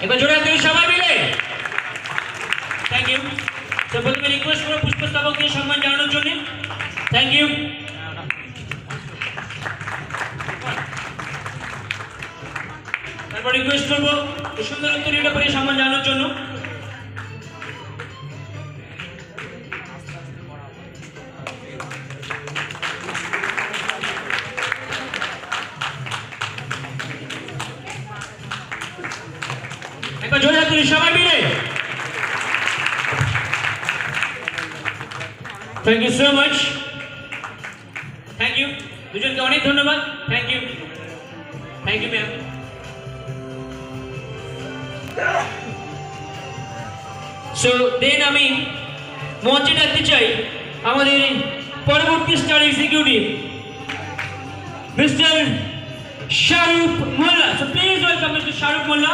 এবার জোরে হাত দিয়ে সবাই মিলে থ্যাংক ইউ। তো প্রথমে রিকোয়েস্ট করব পুষ্পস্তবককে সম্মান জানানোর জন্য। Thank you. তারপর রিকোয়েস্ট করবো সুন্দর উত্তরীয়টা পরে সম্মান জানানোর জন্য। একবার জোরে হাত তুলি সবাই মিলে। Thank you so much. Thank you দুজনকে অনেক ধন্যবাদ। Thank you ma'am. So then আমি মঞ্চে ডাকতে চাই আমাদের পরবর্তী star executive mister Shahrukh Molla. So please welcome mister Shahrukh Molla.